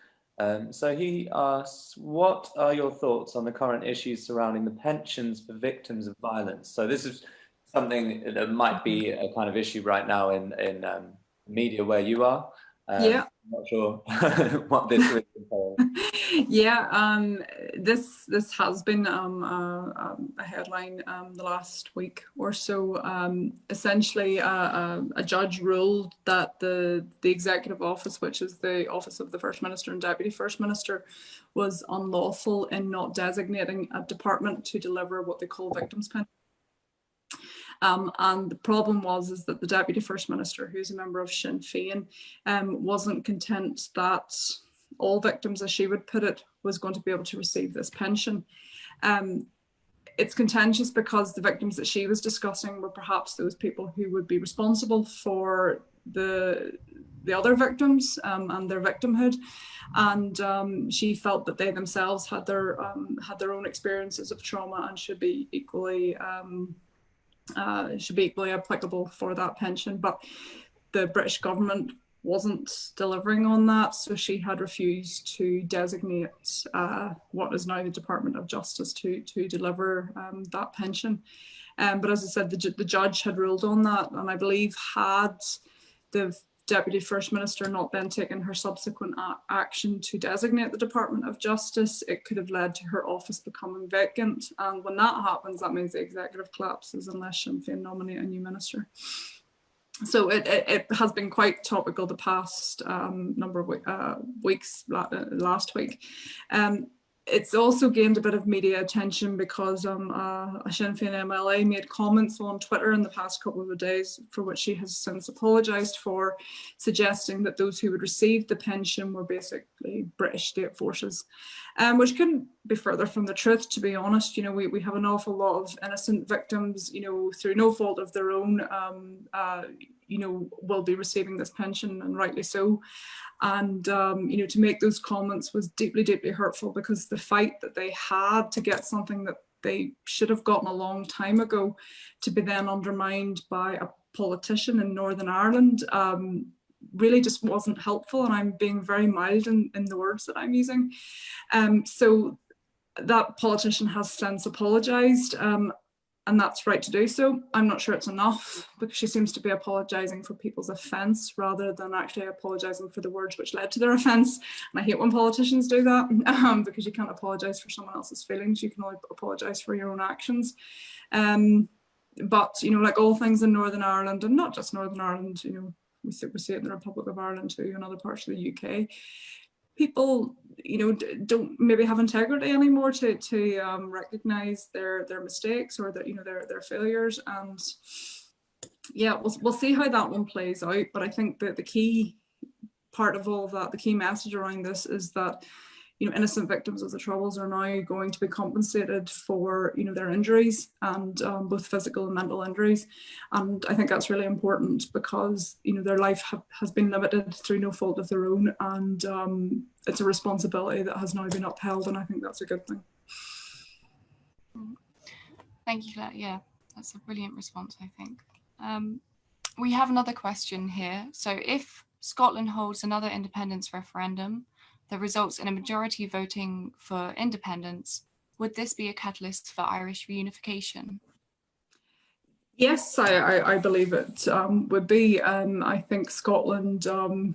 S2: So he asks, what are your thoughts on the current issues surrounding the pensions for victims of violence? So this is something that might be a kind of issue right now in media where you are.
S3: Yeah.
S2: I'm not sure what this would entail.
S3: Yeah, this has been a headline the last week or so. Essentially, a judge ruled that the executive office, which is the office of the First Minister and Deputy First Minister, was unlawful in not designating a department to deliver what they call victims' pension. And the problem is that the Deputy First Minister, who's a member of Sinn Féin, wasn't content that all victims, as she would put it, was going to be able to receive this pension. It's contentious because the victims that she was discussing were perhaps those people who would be responsible for the other victims and their victimhood, and she felt that they themselves had their own experiences of trauma and should be equally applicable for that pension. But the British government wasn't delivering on that, so she had refused to designate what is now the Department of Justice to deliver that pension. But as I said, the judge had ruled on that, and I believe had the Deputy First Minister not then taken her subsequent action to designate the Department of Justice, it could have led to her office becoming vacant. And when that happens, that means the executive collapses unless Sinn Féin nominate a new minister. So it has been quite topical the past number of weeks, last week. It's also gained a bit of media attention because a Sinn Féin MLA made comments on Twitter in the past couple of days, for which she has since apologised for, suggesting that those who would receive the pension were basically British state forces, which couldn't be further from the truth, to be honest. You know, we have an awful lot of innocent victims, you know, through no fault of their own, you know, will be receiving this pension, and rightly so. And, you know, to make those comments was deeply, deeply hurtful, because the fight that they had to get something that they should have gotten a long time ago to be then undermined by a politician in Northern Ireland really just wasn't helpful. And I'm being very mild in the words that I'm using. So that politician has since apologised. And that's right to do so. I'm not sure it's enough, because she seems to be apologising for people's offence rather than actually apologising for the words which led to their offence. And I hate when politicians do that, because you can't apologise for someone else's feelings. You can only apologise for your own actions. But, you know, like all things in Northern Ireland, and not just Northern Ireland, you know, we see it in the Republic of Ireland too, and other parts of the UK, people, you know, don't maybe have integrity anymore to recognise their mistakes or their, you know, their failures. And yeah, we'll see how that one plays out. But I think that the key part of all of that, the key message around this, is that, you know, innocent victims of the Troubles are now going to be compensated for, you know, their injuries, and both physical and mental injuries. And I think that's really important, because, you know, their life has been limited through no fault of their own, and it's a responsibility that has now been upheld, and I think that's a good thing.
S1: Thank you, Claire. Yeah, that's a brilliant response, I think. We have another question here. So if Scotland holds another independence referendum that results in a majority voting for independence, would this be a catalyst for Irish reunification?
S3: Yes, I believe it would be. I think Scotland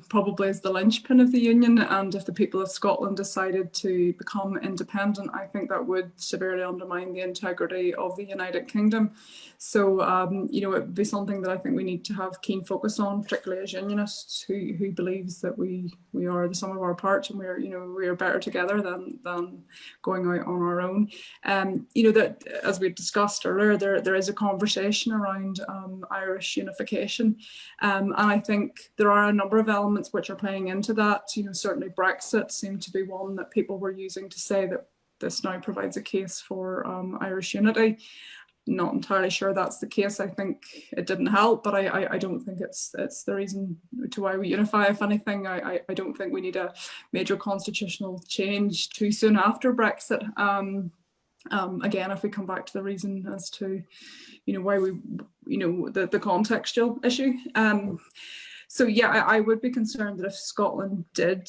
S3: probably is the linchpin of the Union, and if the people of Scotland decided to become independent, I think that would severely undermine the integrity of the United Kingdom. So, you know, it would be something that I think we need to have keen focus on, particularly as Unionists who believes that we are the sum of our parts, and we're, you know, we are better together than going out on our own. You know, that, as we discussed earlier, there is a conversation around Irish unification, and I think there are a number of elements which are playing into that. You know, certainly Brexit seemed to be one that people were using to say that this now provides a case for Irish unity. Not entirely sure that's the case. I think it didn't help, but I don't think it's the reason to why we unify. If anything, I don't think we need a major constitutional change too soon after Brexit. Again, if we come back to the reason as to, why we, the contextual issue. So yeah, I would be concerned that if Scotland did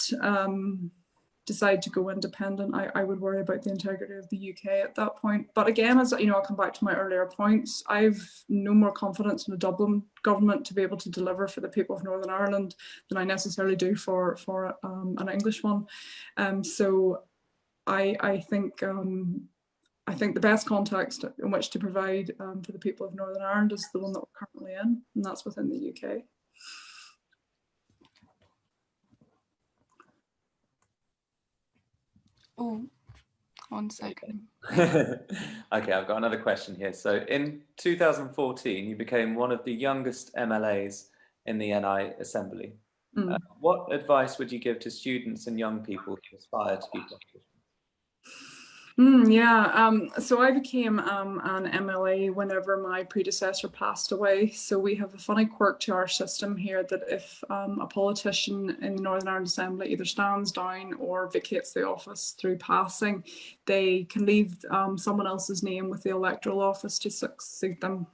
S3: decide to go independent, I would worry about the integrity of the UK at that point. But again, as I'll come back to my earlier points, I've no more confidence in the Dublin government to be able to deliver for the people of Northern Ireland than I necessarily do for an English one. So I think the best context in which to provide for the people of Northern Ireland is the one that we're currently in, and that's within the UK.
S1: Oh, 1 second.
S2: Okay, I've got another question here. So in 2014, you became one of the youngest MLAs in the NI Assembly. What advice would you give to students and young people who aspire to be politicians?
S3: So I became an MLA whenever my predecessor passed away. So we have a funny quirk to our system here that if a politician in the Northern Ireland Assembly either stands down or vacates the office through passing, they can leave someone else's name with the electoral office to succeed them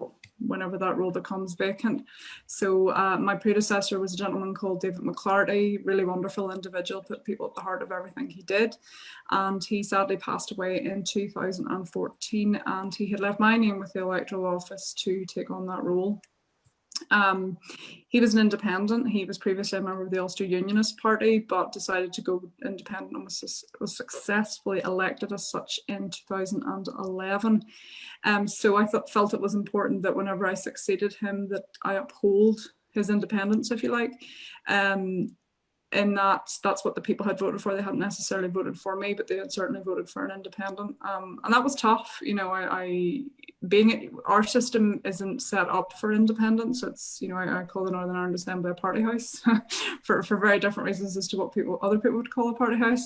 S3: whenever that role becomes vacant. So my predecessor was a gentleman called David McClarty, really wonderful individual, put people at the heart of everything he did. And he sadly passed away in 2014, and he had left my name with the electoral office to take on that role. He was an independent. He was previously a member of the Ulster Unionist Party, but decided to go independent and was successfully elected as such in 2011. So I felt it was important that whenever I succeeded him, that I uphold his independence, if you like. In that's what the people had voted for. They hadn't necessarily voted for me, but they had certainly voted for an independent. And that was tough. Our system isn't set up for independence. It's, I call the Northern Ireland Assembly a party house for very different reasons as to what other people would call a party house.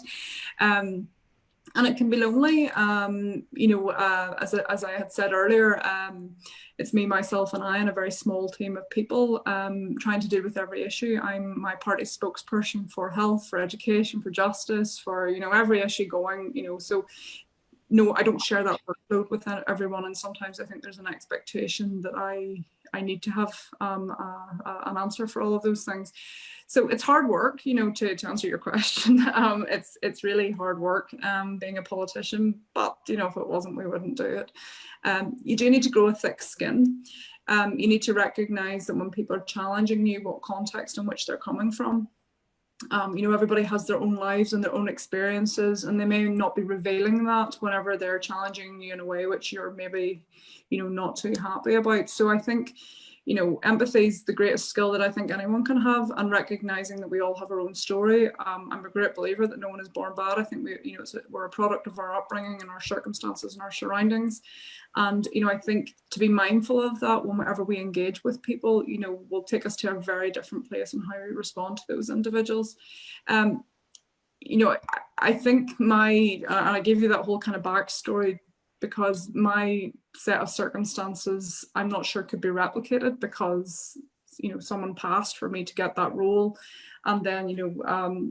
S3: And it can be lonely, as I had said earlier, it's me, myself and I and a very small team of people trying to deal with every issue. I'm my party spokesperson for health, for education, for justice, for, every issue going, so no, I don't share that workload with everyone. And sometimes I think there's an expectation that I need to have an answer for all of those things. So it's hard work, to answer your question. It's really hard work being a politician, but, if it wasn't, we wouldn't do it. You do need to grow a thick skin. You need to recognize that when people are challenging you, what context in which they're coming from. Everybody has their own lives and their own experiences, and they may not be revealing that whenever they're challenging you in a way which you're maybe, not too happy about. So I think, empathy is the greatest skill that I think anyone can have, and recognizing that we all have our own story. I'm a great believer that no one is born bad. I think we're a product of our upbringing and our circumstances and our surroundings. And, I think to be mindful of that whenever we engage with people, will take us to a very different place in how we respond to those individuals. I think and I gave you that whole kind of backstory because my set of circumstances, I'm not sure could be replicated because, someone passed for me to get that role. And then,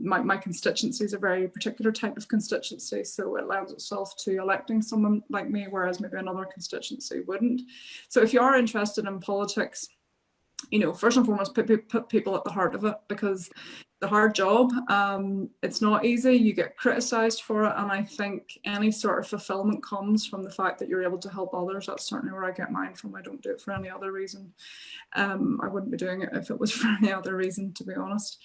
S3: my constituency is a very particular type of constituency. So it lends itself to electing someone like me, whereas maybe another constituency wouldn't. So if you are interested in politics, first and foremost, put people at the heart of it, because the hard job, it's not easy. You get criticised for it, and I think any sort of fulfilment comes from the fact that you're able to help others. That's certainly where I get mine from. I don't do it for any other reason. I wouldn't be doing it if it was for any other reason, to be honest.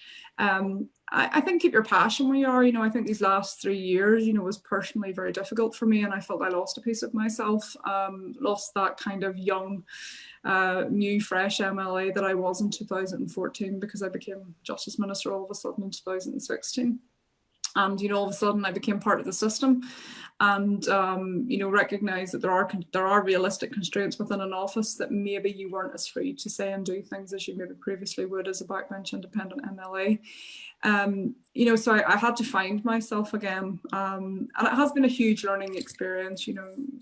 S3: I think keep your passion where you are. I think these last 3 years, was personally very difficult for me, and I felt I lost a piece of myself, lost that kind of young, new, fresh MLA that I was in 2014, because I became Justice Minister all of a sudden in 2016. And, all of a sudden I became part of the system, and, recognise that there are realistic constraints within an office that maybe you weren't as free to say and do things as you maybe previously would as a backbench independent MLA. So I had to find myself again, and it has been a huge learning experience.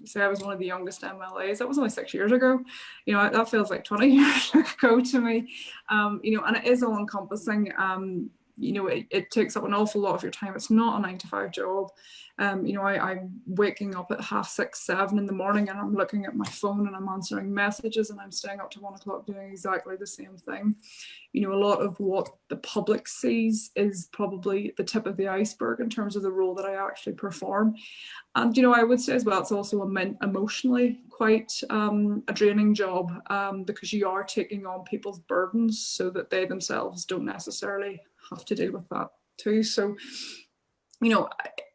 S3: Say I was one of the youngest MLAs. That was only 6 years ago. That feels like 20 years ago to me. And it is all encompassing. you know, it takes up an awful lot of your time. It's not a 9-to-5 job. You know, I'm waking up at 6:30, 7 in the morning, and I'm looking at my phone and I'm answering messages, and I'm staying up to 1 o'clock doing exactly the same thing. You know, a lot of what the public sees is probably the tip of the iceberg in terms of the role that I actually perform. And, you know, I would say as well, it's also emotionally quite a draining job, because you are taking on people's burdens so that they themselves don't necessarily have to deal with that too. So, you know,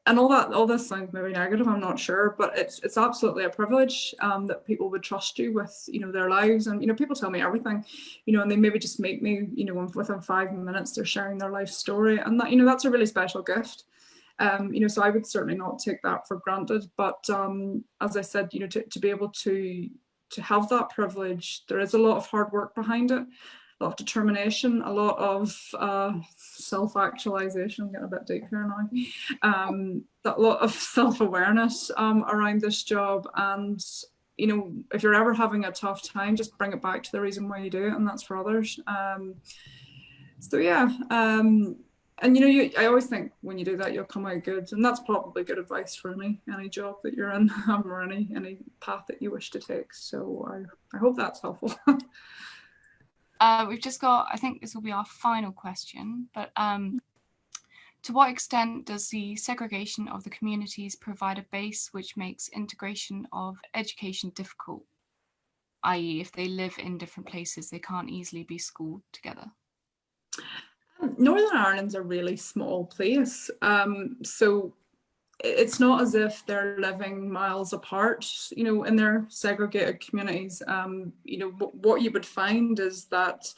S3: and all this sounds maybe negative, I'm not sure, but it's absolutely a privilege that people would trust you with, you know, their lives. And, you know, people tell me everything, you know, and they maybe just meet me, you know, within 5 minutes, they're sharing their life story. And that, you know, that's a really special gift. You know, so I would certainly not take that for granted. But as I said, you know, to be able to have that privilege, there is a lot of hard work behind it, a lot of determination, a lot of self-actualization. I'm getting a bit deep here now. That lot of self-awareness around this job. And, you know, if you're ever having a tough time, just bring it back to the reason why you do it, and that's for others. So yeah. And you know, I always think when you do that, you'll come out good, and that's probably good advice for any job that you're in, or any path that you wish to take. So I hope that's helpful.
S1: We've just got, I think this will be our final question, but to what extent does the segregation of the communities provide a base which makes integration of education difficult? I.e., if they live in different places, they can't easily be schooled together.
S3: Northern Ireland's a really small place, so it's not as if they're living miles apart, you know, in their segregated communities. You know, what you would find is that,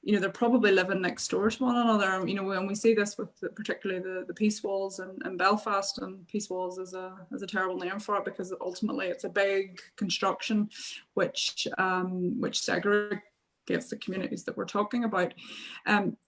S3: you know, they're probably living next door to one another. You know, when we see this with particularly the Peace Walls in Belfast, and Peace Walls is a terrible name for it, because ultimately it's a big construction which segregates the communities that we're talking about.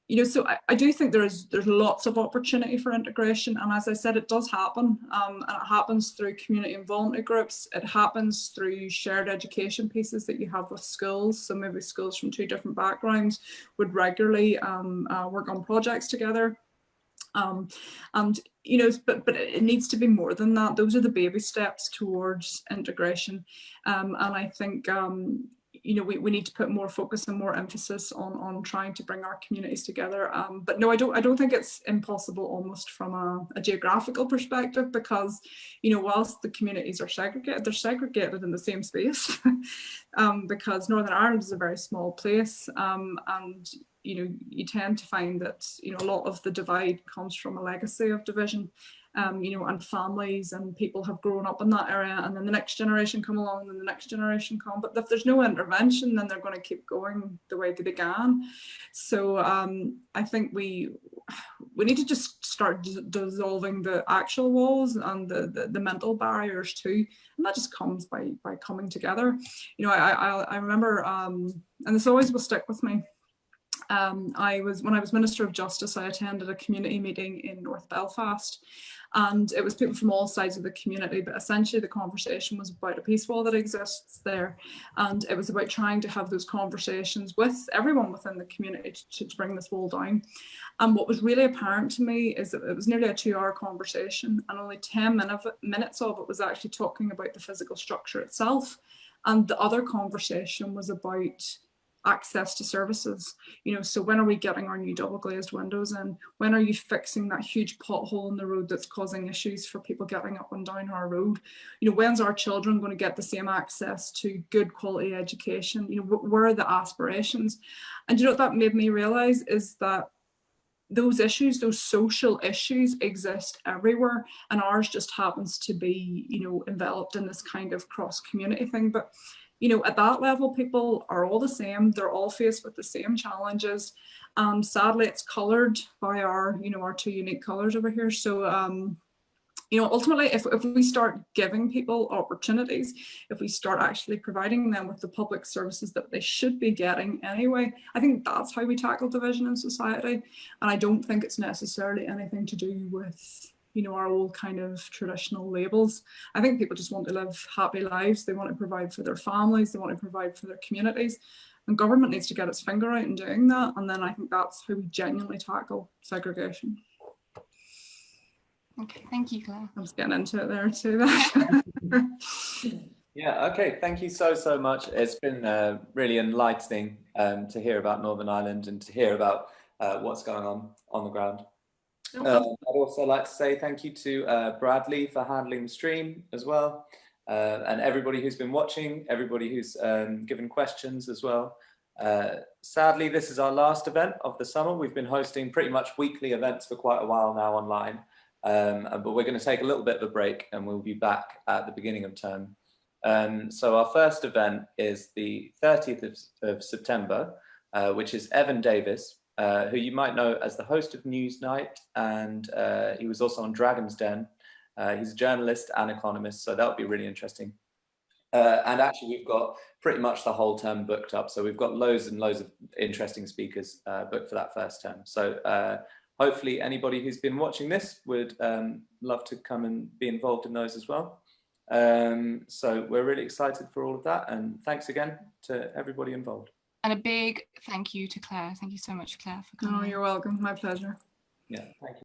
S3: You know, so I do think there's lots of opportunity for integration, and as I said, it does happen, and it happens through community and voluntary groups. It happens through shared education pieces that you have with schools. So maybe schools from 2 different backgrounds would regularly work on projects together. And you know, but it needs to be more than that. Those are the baby steps towards integration, and I think you know, we need to put more focus and more emphasis on trying to bring our communities together. But no, I don't think it's impossible almost from a geographical perspective, because, you know, whilst the communities are segregated, they're segregated in the same space, because Northern Ireland is a very small place, and you know, you tend to find that, you know, a lot of the divide comes from a legacy of division. You know, and families and people have grown up in that area, and then the next generation come along, and the next generation come. But if there's no intervention, then they're going to keep going the way they began. So I think we need to just start dissolving the actual walls and the mental barriers too, and that just comes by coming together. You know, I remember, and this always will stick with me. When I was Minister of Justice, I attended a community meeting in North Belfast, and it was people from all sides of the community, but essentially the conversation was about a peace wall that exists there, and it was about trying to have those conversations with everyone within the community to bring this wall down. And what was really apparent to me is that it was nearly a 2-hour conversation, and only 10 minutes of it was actually talking about the physical structure itself, and the other conversation was about access to services. You know, so when are we getting our new double glazed windows in? When are you fixing that huge pothole in the road that's causing issues for people getting up and down our road? You know, when's our children going to get the same access to good quality education? You know, where are the aspirations? And you know what that made me realize is that those issues, those social issues, exist everywhere, and ours just happens to be, you know, enveloped in this kind of cross-community thing. But you know, at that level, people are all the same. They're all faced with the same challenges. Sadly, it's coloured by our, you know, our 2 unique colours over here. So, you know, ultimately, if we start giving people opportunities, if we start actually providing them with the public services that they should be getting anyway, I think that's how we tackle division in society. And I don't think it's necessarily anything to do with you know, our old kind of traditional labels. I think people just want to live happy lives. They want to provide for their families. They want to provide for their communities. And government needs to get its finger out in doing that. And then I think that's how we genuinely tackle segregation.
S1: Okay, thank you, Claire.
S3: I'm just getting into it there too.
S2: Yeah, okay, thank you so much. It's been really enlightening to hear about Northern Ireland and to hear about what's going on the ground. I'd also like to say thank you to Bradley for handling the stream as well, and everybody who's been watching, everybody who's given questions as well. Sadly, this is our last event of the summer. We've been hosting pretty much weekly events for quite a while now online, but we're going to take a little bit of a break and we'll be back at the beginning of term. So our first event is the 30th of September, which is Evan Davis, who you might know as the host of Newsnight, and he was also on Dragon's Den. He's a journalist and economist, so that'll be really interesting. And actually, we've got pretty much the whole term booked up, so we've got loads and loads of interesting speakers booked for that first term. So hopefully anybody who's been watching this would love to come and be involved in those as well. So we're really excited for all of that, and thanks again to everybody involved.
S1: And a big thank you to Claire. Thank you so much, Claire, for coming.
S3: Oh, you're welcome. My pleasure.
S2: Yeah, thank you.